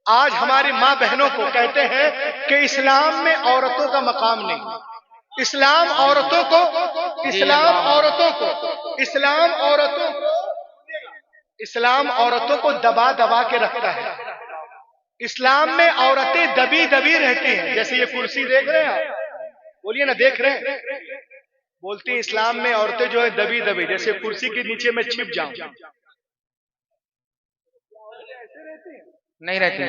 آج ہماری ماں بہنوں کو کہتے ہیں کہ اسلام میں عورتوں کا مقام نہیں، اسلام عورتوں کو دبا دبا کے رکھتا ہے۔ اسلام میں عورتیں دبی دبی رہتی ہیں، جیسے یہ کرسی دیکھ رہے ہیں آپ، بولیے نا دیکھ رہے ہیں، بولتی ہیں اسلام میں عورتیں جو ہے دبی دبی، جیسے کرسی کے نیچے میں چھپ جاؤں، نہیں رہتی۔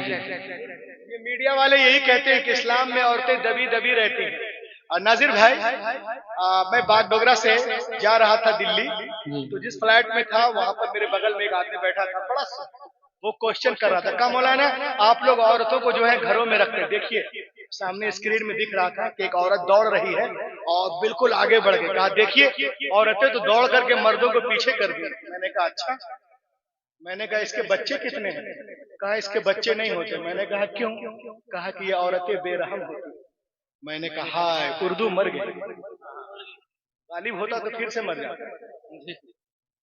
یہ میڈیا والے یہی کہتے ہیں کہ اسلام میں عورتیں دبی دبی رہتی ہیں۔ اور ناظر بھائی، میں باغ ڈوگرا سے جا رہا تھا دلی، تو جس فلائٹ میں تھا وہاں پر میرے بغل میں ایک آدمی بیٹھا تھا، بڑا وہ کوشچن کر رہا تھا، کہا مولانا آپ لوگ عورتوں کو جو ہے گھروں میں رکھتے ہیں۔ دیکھیے سامنے اسکرین میں دکھ رہا تھا کہ ایک عورت دوڑ رہی ہے اور بالکل آگے بڑھ گئی، کہا دیکھیے عورتیں تو دوڑ کر کے مردوں کو پیچھے کر دی۔ میں نے کہا اچھا، میں نے کہا اس کے بچے کتنے ہیں؟ کہا اس کے بچے نہیں ہوتے۔ میں نے کہا کیوں؟ کہا کہ یہ عورتیں بے رحم ہوتی۔ میں نے کہا ہائے اردو مر گئی، غالب ہوتا تو پھر سے مر جاتا۔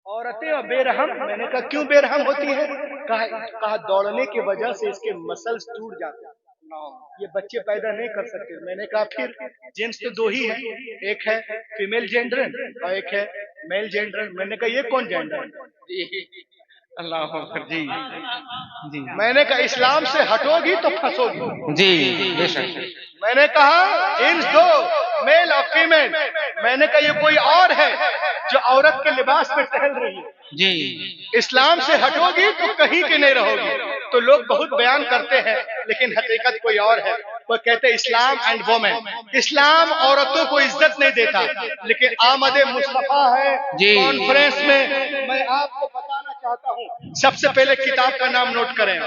عورتیں بے رحم، میں نے کہا کیوں بے رحم ہوتی ہیں؟ کہا دوڑنے کی وجہ سے اس کے مسلز ٹوٹ جاتے ہیں، یہ بچے پیدا نہیں کر سکتے۔ میں نے کہا پھر جنس تو دو ہی ہے، ایک ہے فیمیل جینڈر اور ایک ہے میل جینڈر۔ میں نے کہا یہ کون جینڈر ہے؟ اللہ جی جی، میں نے کہا اسلام سے ہٹو گی تو پھنسو گی جی بے شک۔ میں نے کہا جنس دو، میل اور فیمیل۔ میں نے کہا یہ کوئی اور ہے جو عورت کے لباس میں ٹہل رہی ہے، جی اسلام سے ہٹو گی تو کہیں کے نہیں رہو گی۔ تو لوگ بہت بیان کرتے ہیں لیکن حقیقت کوئی اور ہے۔ وہ کہتے ہیں اسلام اینڈ وومن، اسلام عورتوں کو عزت نہیں دیتا، لیکن آمد مصطفیٰ ہے کانفرنس میں۔ میں آپ کو بتانا چاہتا ہوں، سب سے پہلے کتاب کا نام نوٹ کریں،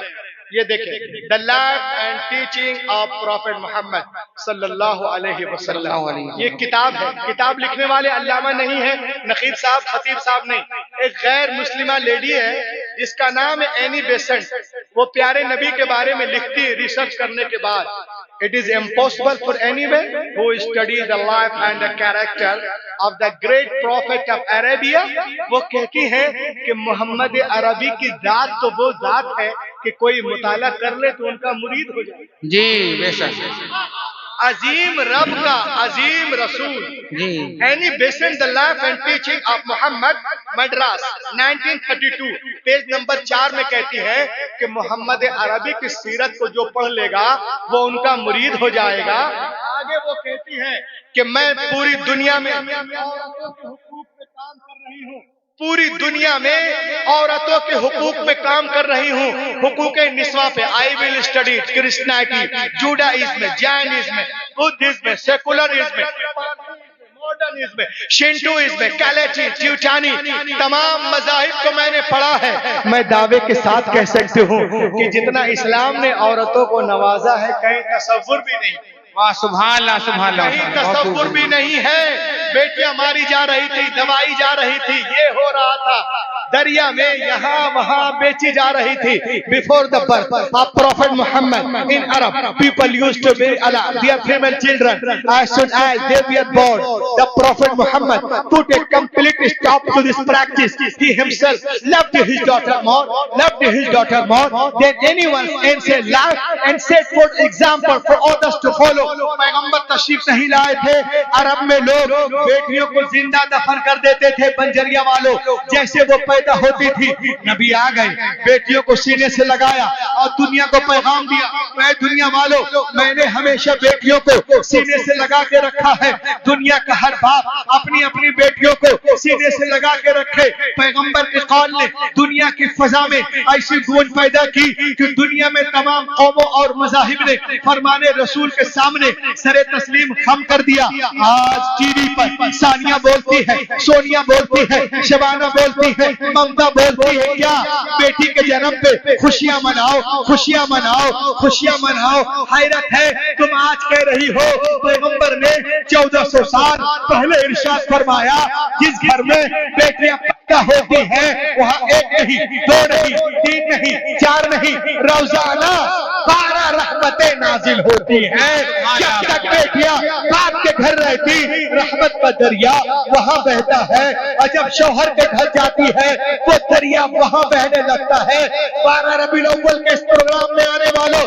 یہ دیکھیں، the life and teaching of prophet Muhammad صلی اللہ علیہ وسلم۔ یہ کتاب ہے، کتاب لکھنے والے علامہ نہیں ہے، نقیب صاحب، خطیب صاحب نہیں، ایک غیر مسلمہ لیڈی ہے جس کا نام ہے اینی بیسنٹ۔ وہ پیارے نبی کے بارے میں لکھتی ہے ریسرچ کرنے کے بعد۔ It is impossible for anyone who studies the life and the character of the great prophet of Arabia۔ وہ کہتی ہیں کہ محمد عربی کی ذات تو وہ ذات ہے کہ کوئی مطالعہ کر لے تو ان کا مرید ہو جائے۔ جی بے شک۔ عظیم رب کا عظیم رسول، Annie Besant, the life and teaching of Muhammad, Madras 1932، page number 4 میں کہتی ہے کہ محمد عربی کی سیرت کو جو پڑھ لے گا وہ ان کا مرید ہو جائے گا۔ آگے وہ کہتی ہے کہ میں پوری دنیا میں عورتوں کے حقوق پہ کام کر رہی ہوں، پوری دنیا میں عورتوں کے حقوق پہ کام کر رہی ہوں، حقوق نسواں پہ۔ I will study Christianity, Judaism, Jainism, Buddhism, secularism, modernism, Shintoism, کیلیچی، ٹیوٹانی، تمام مذاہب کو میں نے پڑھا ہے۔ میں دعوے کے ساتھ کہہ سکتی ہوں کہ جتنا اسلام نے عورتوں کو نوازا ہے کہیں تصور بھی نہیں، واہ سبحان اللہ سبحان اللہ، کہیں تصور بھی نہیں ہے۔ بیٹیاں ماری جا رہی تھی، دبائی جا رہی تھی، یہ ہو رہا تھا، دریا میں یہاں وہاں بیچی جا رہی تھی۔ Before the birth of Prophet Muhammad in Arab, people used to bury their female children. As soon as they were born, the Prophet Muhammad put a complete stop to this practice. He himself loved his daughter more than anyone else alive and set for example for others to follow. پیغمبر تشریف نہیں لائے تھے، عرب میں لوگ بیٹیوں کو زندہ دفن کر دیتے تھے، بنجریا والوں، جیسے وہ پیدا ہوتی تھی۔ نبی آ گئے، بیٹیوں کو سینے سے لگایا اور دنیا کو پیغام دیا، اے دنیا والوں، میں نے ہمیشہ بیٹیوں کو سینے سے لگا کے رکھا ہے۔ دنیا کا ہر باپ اپنی اپنی بیٹیوں کو سینے سے لگا کے رکھے۔ پیغمبر کے قول نے دنیا کی فضا میں ایسی گونج پیدا کی کہ دنیا میں تمام قوموں اور مذاہب نے فرمان رسول کے سامنے سر تسلیم خم کر دیا۔ آج ٹی وی پر ثانیہ بولتی ہے، سونیا بولتی ہے، شبانہ بولتی ہے، ممتا بولتی ہے، کیا بیٹی کے جنم پہ خوشیاں مناؤ، خوشیاں مناؤ، خوشیاں مناؤ۔ حیرت ہے تم آج کہہ رہی ہو پیغمبر نے 1400 سال پہلے ارشاد فرمایا جس گھر میں بیٹیاں پیدا ہوتی ہیں وہاں ایک نہیں، دو نہیں، تین نہیں، چار نہیں، روزانہ 12 رحمتیں نازل ہوتی ہیں۔ جب تک بیٹیاں باپ کے گھر رہتی رحمت کا دریا وہاں بہتا ہے، اور جب شوہر کے گھر جاتی ہے وہ دریا وہاں بہنے لگتا ہے۔ 12 ربیع الاول کے اس پروگرام میں آنے والوں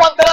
15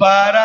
12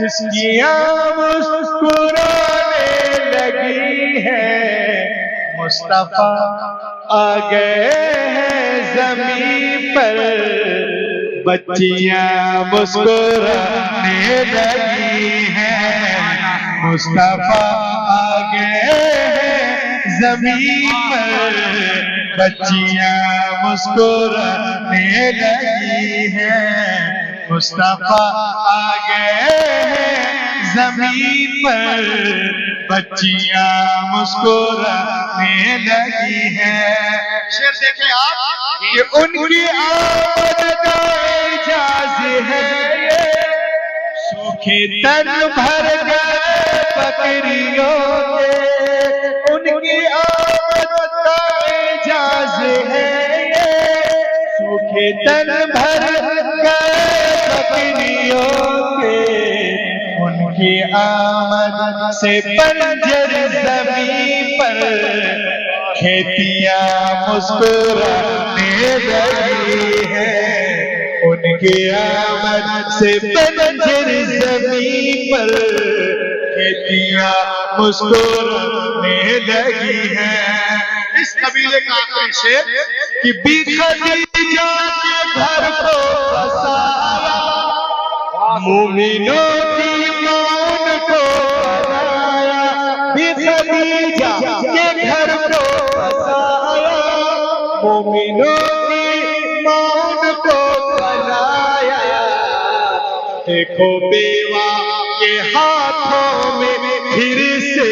سسکیاں مسکرانے لگی ہیں، مصطفیٰ آ گئے ہیں زمین پر، بچیاں مسکرانے لگی ہیں، مصطفیٰ آ گئے ہیں زمین پر، بچیاں مسکرانے لگی ہیں، مصطفیٰ آ گئے ہیں زمین پر، بچیاں مسکرانے لگی ہیں۔ شعر دیکھیں آپ کہ ان کی آمد کا اعجاز ہے یہ، سوکھے تن بھر گئے بکریوں کے، ان کی آمد کا اعجاز ہے یہ، سوکھے تن بھر گئے بکریوں کے، ان کی آمد سے بنجر زمین پر کھیتیاں مسکرانے لگی ہیں، ان کی آمد سے بنجر زمین پر کھیتیاں مسکرانے لگی ہیں۔ اس قبیلے کا آخری شعر کہ بی خدیجہ کے گھر کو بسایا، مومنوں کی مان کو بنایا، بی خدیجہ کے گھر کو بسایا، مومنوں کی مان کو بنایا، دیکھو بیوہ کے ہاتھوں میں پھر سے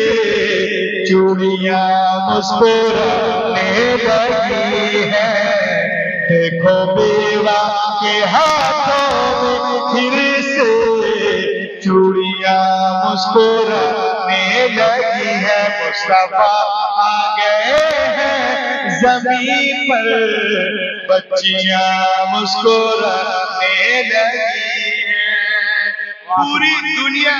چوڑیاں مسکرانے لگی ہیں، دیکھو بیوہ کے ہاتھوں میں پھر سے چوڑیاں مسکرانے لگی ہیں، مصطفیٰ آ گئے ہیں زمین پر، بچیاں مسکرانے لگی ہیں۔ پوری دنیا